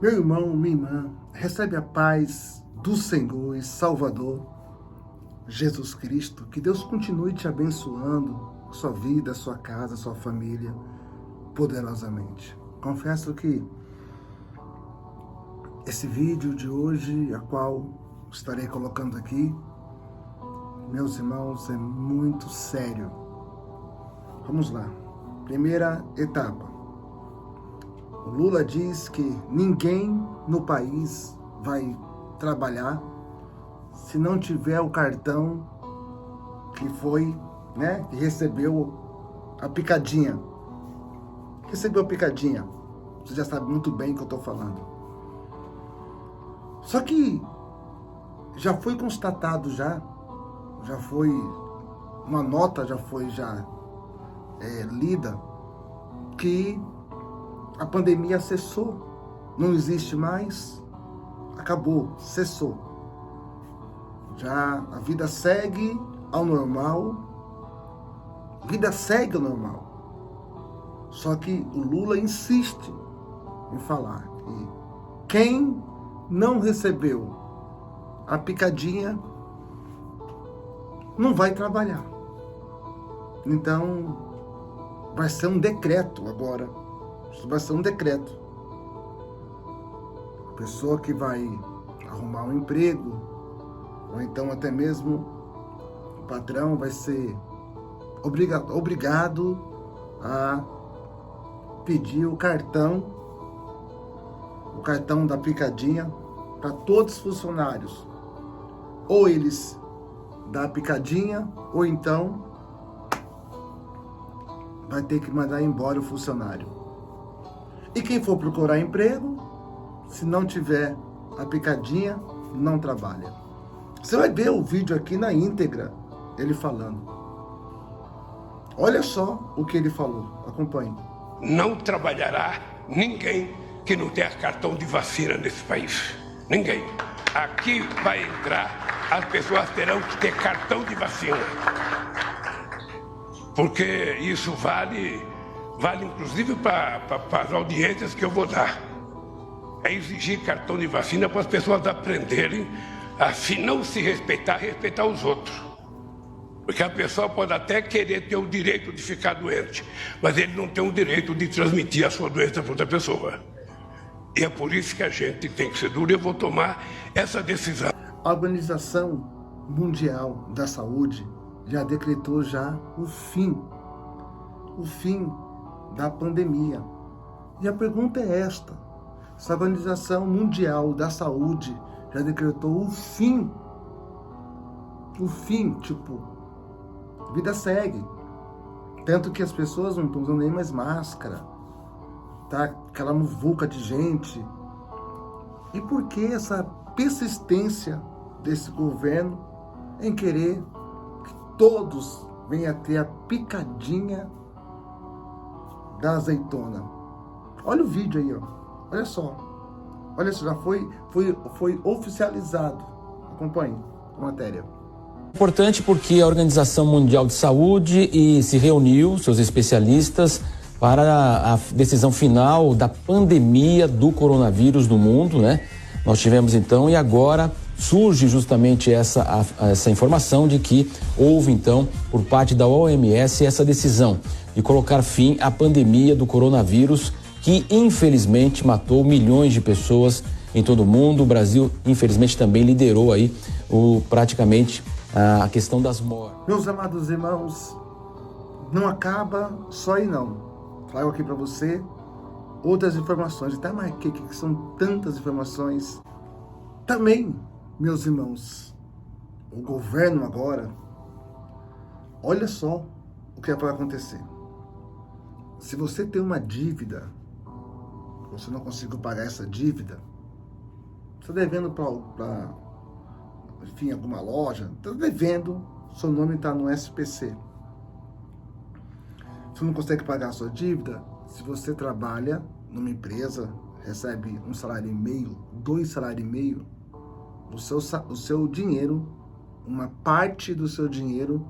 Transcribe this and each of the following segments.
Meu irmão, minha irmã, recebe a paz do Senhor e Salvador Jesus Cristo. Que Deus continue te abençoando, sua vida, sua casa, sua família, poderosamente. Confesso que esse vídeo de hoje, a qual estarei colocando aqui, meus irmãos, é muito sério. Vamos lá. Primeira etapa. O Lula diz que ninguém no país vai trabalhar se não tiver o cartão que foi, que recebeu a picadinha. Recebeu a picadinha. Você já sabe muito bem o que eu estou falando. Só que já foi constatado já foi, uma nota já foi lida, que a pandemia cessou, não existe mais, acabou, cessou. Já a vida segue ao normal, Só que o Lula insiste em falar que quem não recebeu a picadinha não vai trabalhar. Então, vai ser um decreto agora. Isso vai ser um decreto. A pessoa que vai arrumar um emprego, ou então até mesmo o patrão vai ser obrigado a pedir o cartão da picadinha para todos os funcionários. Ou eles dão a picadinha, ou então vai ter que mandar embora o funcionário. E quem for procurar emprego, se não tiver a picadinha, não trabalha. Você vai ver o vídeo aqui na íntegra, ele falando. Olha só o que ele falou, acompanhe. Não trabalhará ninguém que não tenha cartão de vacina nesse país. Ninguém. Aqui vai entrar, as pessoas terão que ter cartão de vacina. Porque isso vale inclusive para as audiências que eu vou dar. É exigir cartão de vacina para as pessoas aprenderem a, se não se respeitar, respeitar os outros. Porque a pessoa pode até querer ter o direito de ficar doente, mas ele não tem o direito de transmitir a sua doença para outra pessoa. E é por isso que a gente tem que ser duro e eu vou tomar essa decisão. A Organização Mundial da Saúde já decretou o fim da pandemia. E a pergunta é esta: se a Organização Mundial da Saúde já decretou o fim, a vida segue. Tanto que as pessoas não estão usando nem mais máscara, tá? Aquela muvuca de gente. E por que essa persistência desse governo em querer que todos venham a ter a picadinha da azeitona? Olha o vídeo aí, ó. Olha só, já foi oficializado. Acompanhe a matéria. Importante porque a Organização Mundial de Saúde se reuniu, seus especialistas, para a decisão final da pandemia do coronavírus no mundo, né? Nós tivemos então, e agora surge justamente essa informação de que houve então, por parte da OMS, essa decisão de colocar fim à pandemia do coronavírus, que infelizmente matou milhões de pessoas em todo o mundo. O Brasil, infelizmente, também liderou aí praticamente a questão das mortes. Meus amados irmãos, não acaba só aí não. Trago aqui para você outras informações. Até marquei que são tantas informações. Também, meus irmãos, o governo agora, olha só o que vai acontecer. Se você tem uma dívida, você não conseguiu pagar essa dívida, você está devendo para enfim, alguma loja, está devendo, seu nome está no SPC. Você não consegue pagar a sua dívida, se você trabalha numa empresa, recebe 1,5 salário, 2 salários e meio, o seu dinheiro, uma parte do seu dinheiro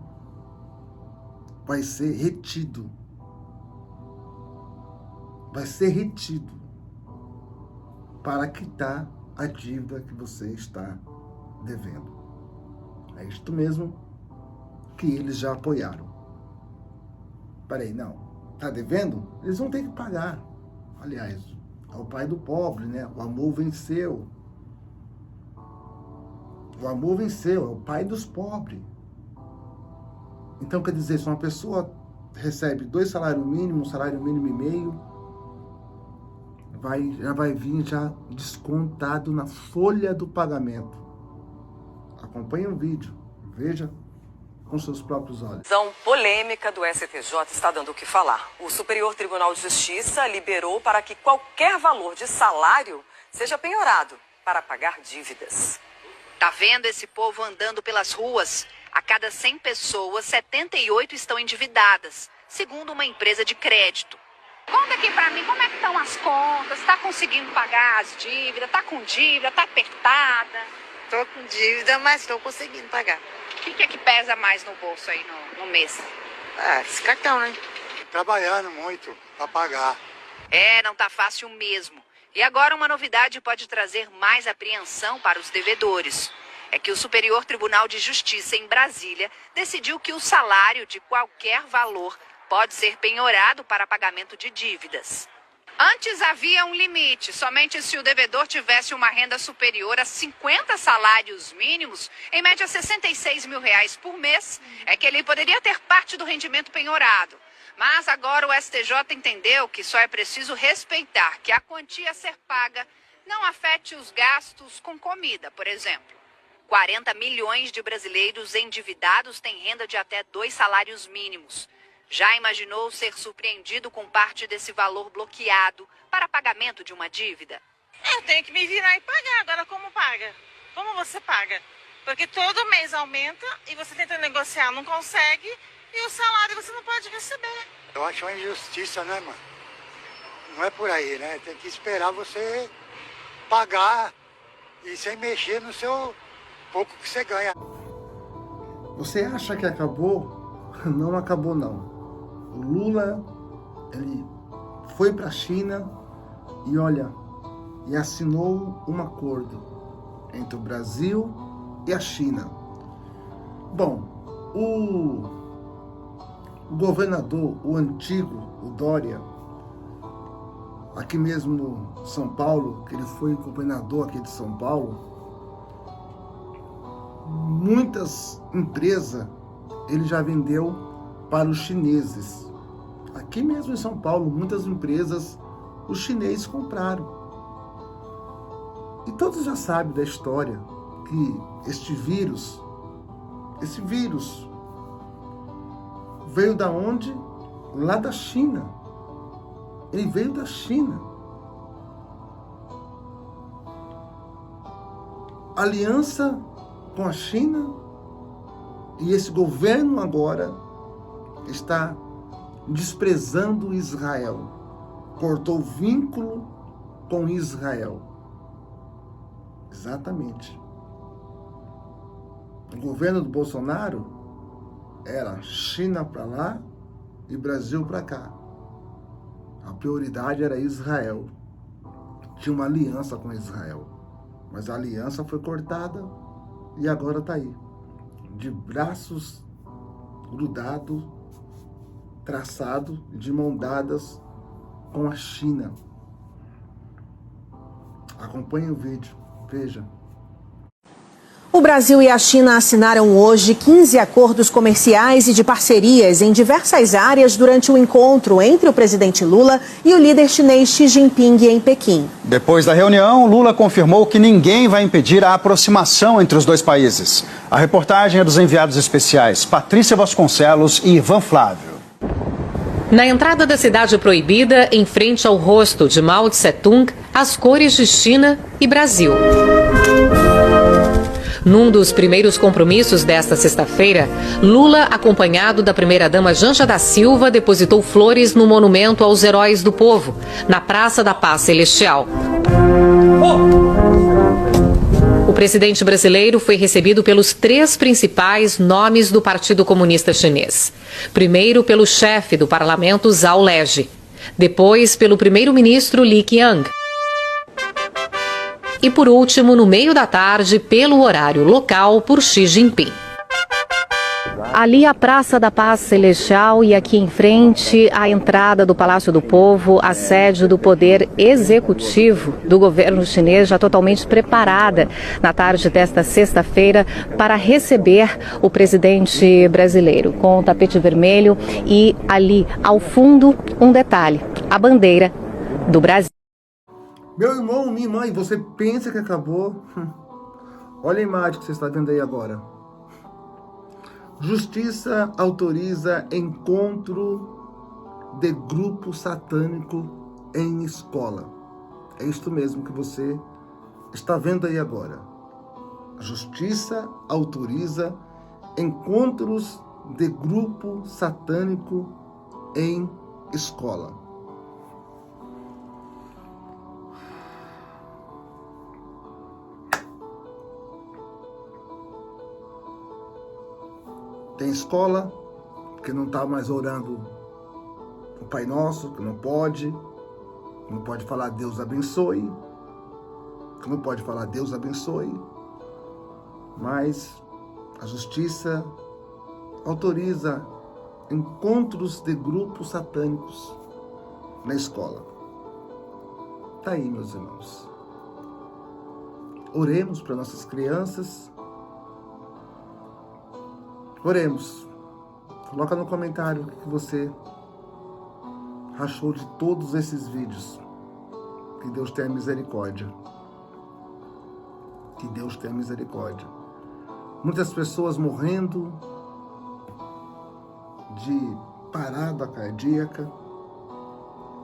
vai ser retido. para quitar a dívida que você está devendo. É isto mesmo que eles já apoiaram. Peraí, não. Tá devendo? Eles vão ter que pagar. Aliás, é o pai do pobre, né? O amor venceu. O amor venceu, é o pai dos pobres. Então, quer dizer, se uma pessoa recebe 2 salários mínimos, 1,5 salário e meio, já vai vir já descontado na folha do pagamento. Acompanhe o vídeo, veja com seus próprios olhos. A decisão polêmica do STJ está dando o que falar. O Superior Tribunal de Justiça liberou para que qualquer valor de salário seja penhorado para pagar dívidas. Tá vendo esse povo andando pelas ruas? A cada 100 pessoas, 78 estão endividadas, segundo uma empresa de crédito. Conta aqui pra mim como é que estão as contas, tá conseguindo pagar as dívidas, tá com dívida, tá apertada? Tô com dívida, mas tô conseguindo pagar. O que é que pesa mais no bolso aí no mês? Esse cartão, né? Trabalhando muito pra pagar. Não tá fácil mesmo. E agora uma novidade pode trazer mais apreensão para os devedores. É que o Superior Tribunal de Justiça em Brasília decidiu que o salário de qualquer valor pode ser penhorado para pagamento de dívidas. Antes havia um limite, somente se o devedor tivesse uma renda superior a 50 salários mínimos, em média R$66 mil por mês, é que ele poderia ter parte do rendimento penhorado. Mas agora o STJ entendeu que só é preciso respeitar que a quantia a ser paga não afete os gastos com comida, por exemplo. 40 milhões de brasileiros endividados têm renda de até 2 salários mínimos. Já imaginou ser surpreendido com parte desse valor bloqueado para pagamento de uma dívida? Eu tenho que me virar e pagar. Agora como paga? Como você paga? Porque todo mês aumenta e você tenta negociar, não consegue, e o salário você não pode receber. Eu acho uma injustiça, né, mano? Não é por aí, né? Tem que esperar você pagar e sem mexer no seu pouco que você ganha. Você acha que acabou? Não acabou, não. O Lula, ele foi para a China e assinou um acordo entre o Brasil e a China. Bom, o governador, o antigo, o Dória, aqui mesmo no São Paulo, que ele foi governador aqui de São Paulo, muitas empresas ele já vendeu para os chineses. Aqui mesmo em São Paulo, muitas empresas os chineses compraram. E todos já sabem da história que esse vírus veio da onde? Lá da China. Ele veio da China. Aliança com a China, e esse governo agora está desprezando Israel. Cortou vínculo com Israel. Exatamente. O governo do Bolsonaro era China para lá e Brasil para cá. A prioridade era Israel. Tinha uma aliança com Israel. Mas a aliança foi cortada e agora está aí. De braços grudados, traçado, de mão dadas com a China. Acompanhe o vídeo, veja. O Brasil e a China assinaram hoje 15 acordos comerciais e de parcerias em diversas áreas durante o encontro entre o presidente Lula e o líder chinês Xi Jinping em Pequim. Depois da reunião, Lula confirmou que ninguém vai impedir a aproximação entre os dois países. A reportagem é dos enviados especiais Patrícia Vasconcelos e Ivan Flávio. Na entrada da Cidade Proibida, em frente ao rosto de Mao Tse-tung, as cores de China e Brasil. Num dos primeiros compromissos desta sexta-feira, Lula, acompanhado da primeira-dama Janja da Silva, depositou flores no Monumento aos Heróis do Povo, na Praça da Paz Celestial. O presidente brasileiro foi recebido pelos 3 principais nomes do Partido Comunista Chinês. Primeiro pelo chefe do parlamento Zhao Leji, depois pelo primeiro-ministro Li Qiang. E por último, no meio da tarde, pelo horário local, por Xi Jinping. Ali a Praça da Paz Celestial e aqui em frente a entrada do Palácio do Povo, a sede do Poder Executivo do governo chinês, já totalmente preparada na tarde desta sexta-feira para receber o presidente brasileiro, com o tapete vermelho e ali ao fundo um detalhe, a bandeira do Brasil. Meu irmão, minha irmã, e você pensa que acabou? Olha a imagem que você está vendo aí agora. Justiça autoriza encontro de grupo satânico em escola. É isto mesmo que você está vendo aí agora. A Justiça autoriza encontros de grupo satânico em escola. Tem escola que não está mais orando o Pai Nosso, que não pode falar Deus abençoe, que não pode falar Deus abençoe, mas a Justiça autoriza encontros de grupos satânicos na escola. Tá aí, meus irmãos. Oremos para nossas crianças. Oremos. Coloca no comentário o que você achou de todos esses vídeos. Que Deus tenha misericórdia. Que Deus tenha misericórdia. Muitas pessoas morrendo de parada cardíaca.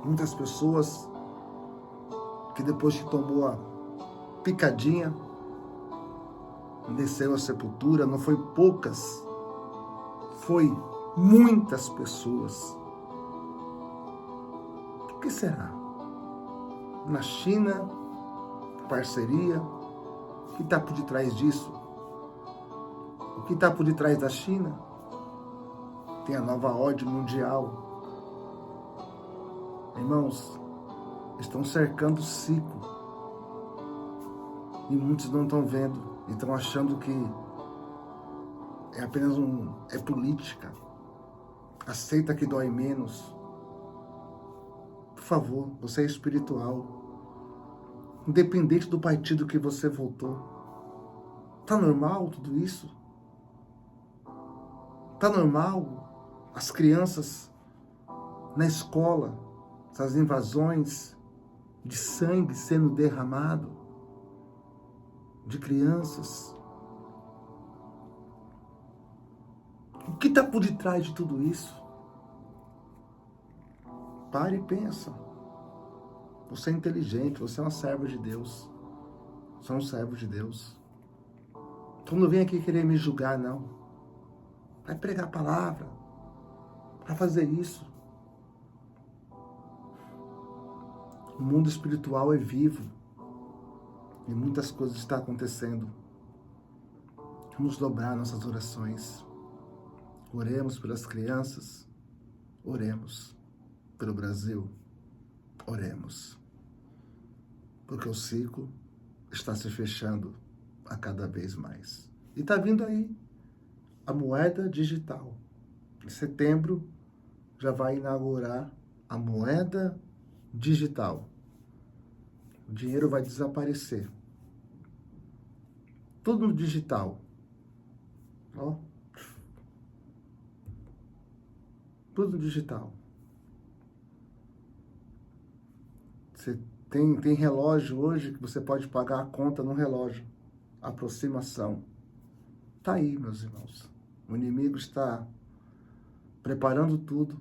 Muitas pessoas que depois que tomou a picadinha, desceu à sepultura. Não foi poucas. Foi muitas pessoas. O que será? Na China, parceria. O que está por detrás disso? O que está por detrás da China? Tem a nova ordem mundial. Irmãos, estão cercando o ciclo. E muitos não estão vendo. E estão achando que é apenas é política. Aceita que dói menos. Por favor, você é espiritual. Independente do partido que você votou. Tá normal tudo isso? Tá normal as crianças na escola, essas invasões de sangue sendo derramado de crianças? O que está por detrás de tudo isso? Pare e pensa. Você é inteligente, você é uma serva de Deus. Você é um servo de Deus. Então não vem aqui querer me julgar, não. Vai pregar a palavra. Vai fazer isso. O mundo espiritual é vivo. E muitas coisas estão acontecendo. Vamos dobrar nossas orações. Oremos pelas crianças. Oremos pelo Brasil. Oremos. Porque o ciclo está se fechando a cada vez mais. E está vindo aí a moeda digital. Em setembro já vai inaugurar a moeda digital. O dinheiro vai desaparecer. Tudo no digital. Ó. Tudo digital. Você tem relógio hoje que você pode pagar a conta no relógio. Aproximação. Tá aí, meus irmãos. O inimigo está preparando tudo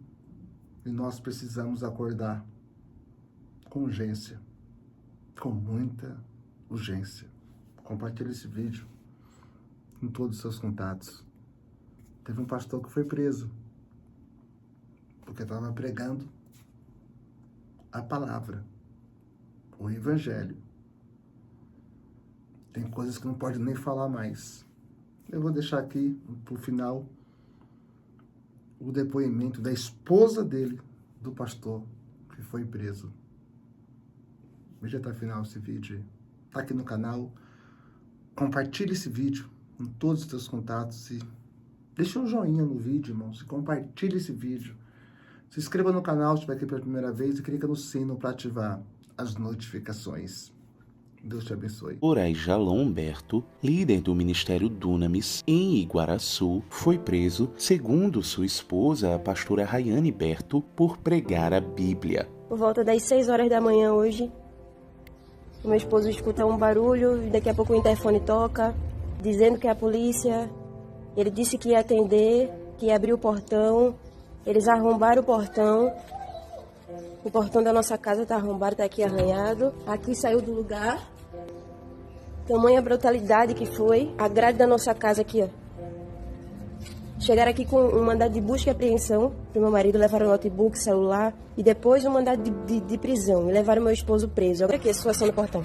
e nós precisamos acordar com urgência. Com muita urgência. Compartilhe esse vídeo em todos os seus contatos. Teve um pastor que foi preso porque estava pregando a palavra, o evangelho. Tem coisas que não pode nem falar mais. Eu vou deixar aqui, pro final, o depoimento da esposa dele, do pastor, que foi preso. Veja até o final esse vídeo. tá aqui no canal. Compartilhe esse vídeo com todos os seus contatos e deixa um joinha no vídeo, irmãos. E compartilhe esse vídeo. Se inscreva no canal se estiver aqui pela primeira vez e clica no sino para ativar as notificações. Deus te abençoe. Moraes Jalom Humberto, líder do Ministério Dunamis em Iguaraçu, foi preso, segundo sua esposa, a pastora Rayane Berto, por pregar a Bíblia. Por volta das 6 horas da manhã hoje, o meu esposo escuta um barulho, daqui a pouco o interfone toca, dizendo que é a polícia. Ele disse que ia atender, que ia abrir o portão. Eles arrombaram o portão da nossa casa está arrombado, está aqui arranhado. Aqui saiu do lugar. Tamanha brutalidade que foi. A grade da nossa casa aqui, ó. Chegaram aqui com um mandado de busca e apreensão pro meu marido, levaram o notebook, celular e depois um mandado de prisão e levaram meu esposo preso. Olha aqui a situação do portão.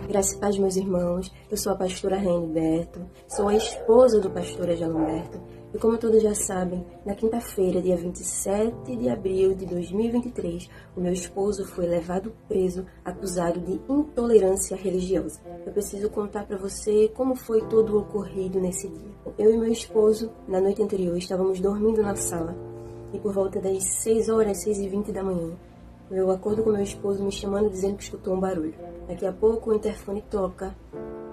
Graças a Deus, meus irmãos, eu sou a pastora Rayane Berto, sou a esposa do pastor Jalom Humberto. E como todos já sabem, na quinta-feira, dia 27 de abril de 2023, o meu esposo foi levado preso, acusado de intolerância religiosa. Eu preciso contar para você como foi todo o ocorrido nesse dia. Eu e meu esposo, na noite anterior, estávamos dormindo na sala. E por volta das 6h20 da manhã, eu acordo com meu esposo me chamando, dizendo que escutou um barulho. Daqui a pouco o interfone toca,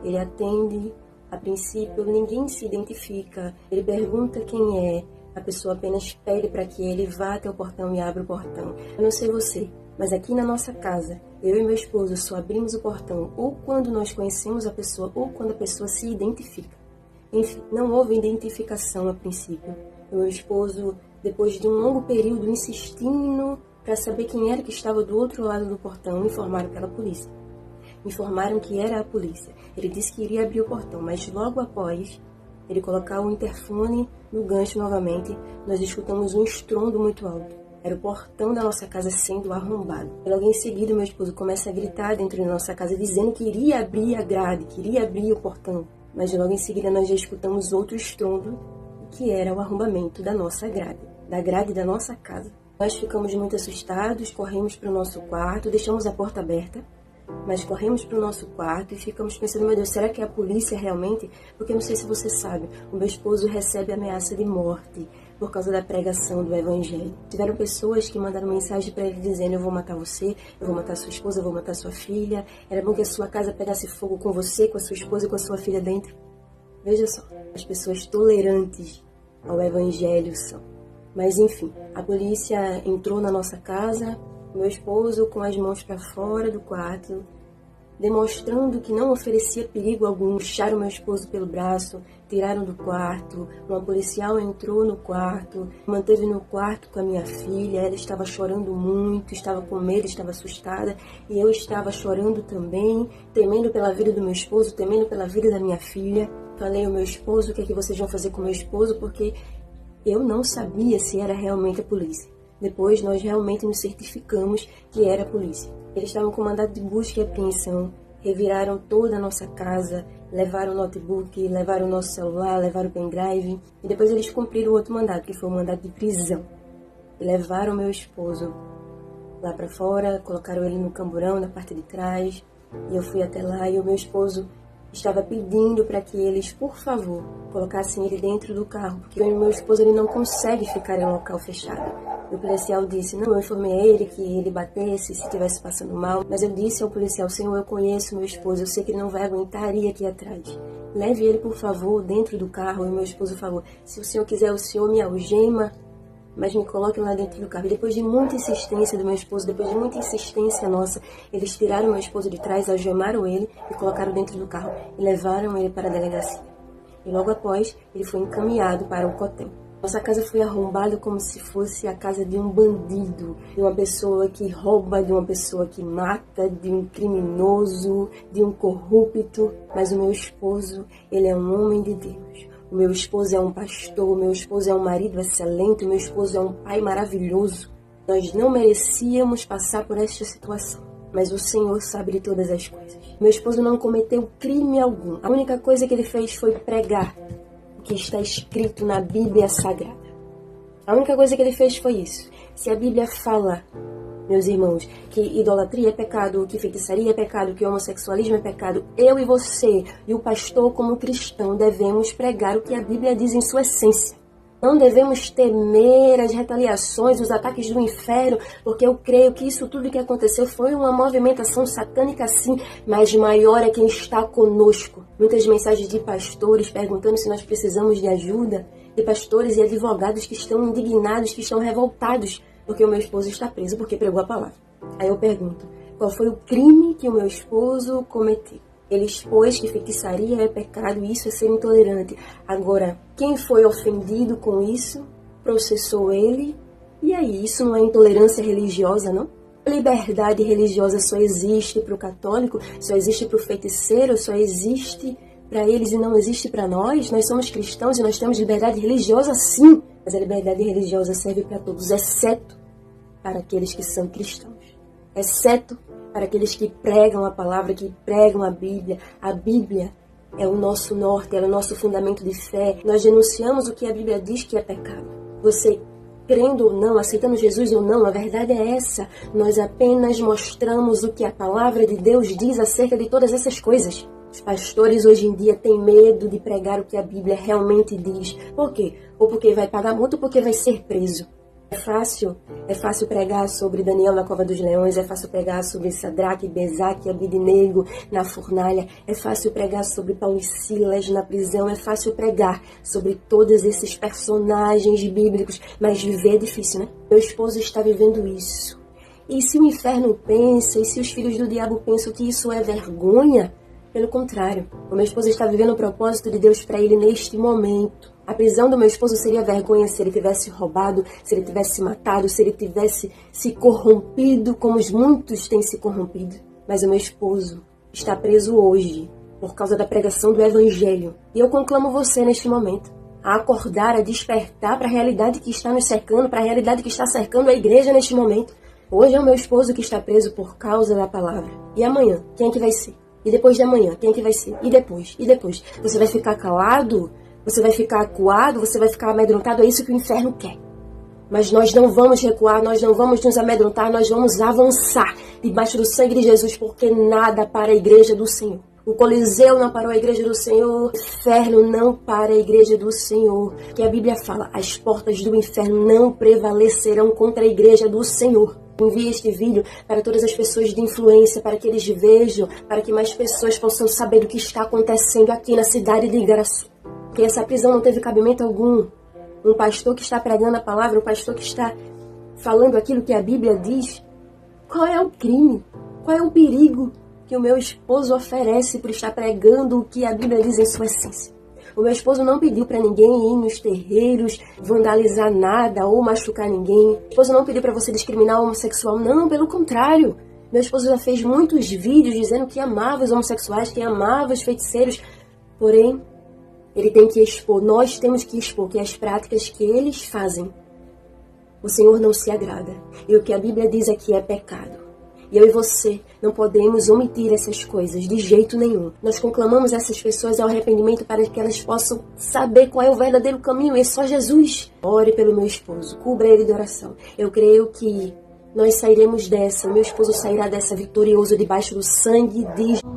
ele atende. A princípio, ninguém se identifica. Ele pergunta quem é. A pessoa apenas pede para que ele vá até o portão e abra o portão. Eu não sei você, mas aqui na nossa casa, eu e meu esposo só abrimos o portão ou quando nós conhecemos a pessoa ou quando a pessoa se identifica. Enfim, não houve identificação a princípio. O meu esposo, depois de um longo período insistindo para saber quem era que estava do outro lado do portão, informaram pela polícia. Informaram que era a polícia. Ele disse que iria abrir o portão, mas logo após ele colocar o interfone no gancho novamente, nós escutamos um estrondo muito alto. Era o portão da nossa casa sendo arrombado. E logo em seguida, meu esposo começa a gritar dentro da nossa casa, dizendo que iria abrir a grade, que iria abrir o portão. Mas logo em seguida, nós já escutamos outro estrondo, que era o arrombamento da nossa grade, da grade da nossa casa. Nós ficamos muito assustados, corremos para o nosso quarto, deixamos a porta aberta. Mas corremos para o nosso quarto e ficamos pensando, meu Deus, será que é a polícia realmente? Porque eu não sei se você sabe, o meu esposo recebe ameaça de morte por causa da pregação do evangelho. Tiveram pessoas que mandaram mensagem para ele dizendo, eu vou matar você, eu vou matar sua esposa, eu vou matar sua filha. Era bom que a sua casa pegasse fogo com você, com a sua esposa e com a sua filha dentro. Veja só, as pessoas tolerantes ao evangelho são. Mas enfim, a polícia entrou na nossa casa. Meu esposo com as mãos para fora do quarto, demonstrando que não oferecia perigo algum, puxaram meu esposo pelo braço, tiraram do quarto. Uma policial entrou no quarto, manteve no quarto com a minha filha. Ela estava chorando muito, estava com medo, estava assustada. E eu estava chorando também, temendo pela vida do meu esposo, temendo pela vida da minha filha. Falei ao meu esposo, o que é que vocês vão fazer com meu esposo? Porque eu não sabia se era realmente a polícia. Depois, nós realmente nos certificamos que era a polícia. Eles estavam com mandado de busca e apreensão, reviraram toda a nossa casa, levaram o notebook, levaram o nosso celular, levaram o pendrive. E depois eles cumpriram outro mandado, que foi o mandado de prisão. E levaram meu esposo lá para fora, colocaram ele no camburão, na parte de trás. E eu fui até lá e o meu esposo estava pedindo para que eles, por favor, colocassem ele dentro do carro, porque o meu esposo ele não consegue ficar em um local fechado. O policial disse, não, eu informei a ele que ele batesse se estivesse passando mal, mas eu disse ao policial, Senhor, eu conheço meu esposo, eu sei que ele não vai aguentar ir aqui atrás. Leve ele, por favor, dentro do carro. E meu esposo falou, se o senhor quiser, o senhor me algema, mas me coloque lá dentro do carro. E depois de muita insistência do meu esposo, depois de muita insistência nossa, eles tiraram meu esposo de trás, algemaram ele e colocaram dentro do carro e levaram ele para a delegacia. E logo após, ele foi encaminhado para o COTEM. Nossa casa foi arrombada como se fosse a casa de um bandido, de uma pessoa que rouba, de uma pessoa que mata, de um criminoso, de um corrupto. Mas o meu esposo, ele é um homem de Deus. O meu esposo é um pastor, o meu esposo é um marido excelente, o meu esposo é um pai maravilhoso. Nós não merecíamos passar por esta situação, mas o Senhor sabe de todas as coisas. Meu esposo não cometeu crime algum. A única coisa que ele fez foi pregar o que está escrito na Bíblia Sagrada. A única coisa que ele fez foi isso. Se a Bíblia fala meus irmãos, que idolatria é pecado, que feitiçaria é pecado, que homossexualismo é pecado. Eu e você e o pastor, como cristão, devemos pregar o que a Bíblia diz em sua essência. Não devemos temer as retaliações, os ataques do inferno, porque eu creio que isso tudo que aconteceu foi uma movimentação satânica, sim, mas maior é quem está conosco. Muitas mensagens de pastores perguntando se nós precisamos de ajuda, de pastores e advogados que estão indignados, que estão revoltados, porque o meu esposo está preso porque pregou a palavra. Aí eu pergunto, qual foi o crime que o meu esposo cometeu? Ele expôs que feitiçaria é pecado e isso é ser intolerante. Agora, quem foi ofendido com isso, processou ele. E aí, isso não é intolerância religiosa, não? Liberdade religiosa só existe para o católico, só existe para o feiticeiro, só existe para eles e não existe para nós. Nós somos cristãos e nós temos liberdade religiosa, sim. Mas a liberdade religiosa serve para todos, exceto para aqueles que são cristãos. Exceto para aqueles que pregam a palavra, que pregam a Bíblia. A Bíblia é o nosso norte, é o nosso fundamento de fé. Nós denunciamos o que a Bíblia diz que é pecado. Você, crendo ou não, aceitando Jesus ou não, a verdade é essa. Nós apenas mostramos o que a palavra de Deus diz acerca de todas essas coisas. Os pastores hoje em dia têm medo de pregar o que a Bíblia realmente diz. Por quê? Ou porque vai pagar multa ou porque vai ser preso. É fácil pregar sobre Daniel na cova dos leões, é fácil pregar sobre Sadraque, Mesaque e Abednego na fornalha, é fácil pregar sobre Paulo e Silas na prisão, é fácil pregar sobre todos esses personagens bíblicos, mas viver é difícil, né? Meu esposo está vivendo isso. E se o inferno pensa, e se os filhos do diabo pensam que isso é vergonha, pelo contrário, o meu esposo está vivendo o propósito de Deus para ele neste momento. A prisão do meu esposo seria vergonha se ele tivesse roubado, se ele tivesse matado, se ele tivesse se corrompido, como muitos têm se corrompido. Mas o meu esposo está preso hoje por causa da pregação do Evangelho. E eu conclamo você neste momento a acordar, a despertar para a realidade que está nos cercando, para a realidade que está cercando a igreja neste momento. Hoje é o meu esposo que está preso por causa da palavra. E amanhã, quem é que vai ser? E depois de amanhã, quem é que vai ser? E depois? E depois? Você vai ficar calado? Você vai ficar acuado, você vai ficar amedrontado, é isso que o inferno quer. Mas nós não vamos recuar, nós não vamos nos amedrontar, nós vamos avançar debaixo do sangue de Jesus, porque nada para a igreja do Senhor. O Coliseu não parou a igreja do Senhor, o inferno não para a igreja do Senhor. Que a Bíblia fala, as portas do inferno não prevalecerão contra a igreja do Senhor. Envie este vídeo para todas as pessoas de influência, para que eles vejam, para que mais pessoas possam saber do que está acontecendo aqui na cidade de Igaraçu. Porque essa prisão não teve cabimento algum. Um pastor que está pregando a palavra, um pastor que está falando aquilo que a Bíblia diz. Qual é o crime? Qual é o perigo que o meu esposo oferece por estar pregando o que a Bíblia diz em sua essência? O meu esposo não pediu para ninguém ir nos terreiros, vandalizar nada ou machucar ninguém. O esposo não pediu para você discriminar o homossexual. Não, pelo contrário. Meu esposo já fez muitos vídeos dizendo que amava os homossexuais, que amava os feiticeiros. Porém, ele tem que expor, nós temos que expor que as práticas que eles fazem, o Senhor não se agrada. E o que a Bíblia diz aqui é pecado. E eu e você não podemos omitir essas coisas de jeito nenhum. Nós conclamamos essas pessoas ao arrependimento para que elas possam saber qual é o verdadeiro caminho. É só Jesus. Ore pelo meu esposo, cubra ele de oração. Eu creio que nós sairemos dessa, meu esposo sairá dessa vitorioso debaixo do sangue de Jesus.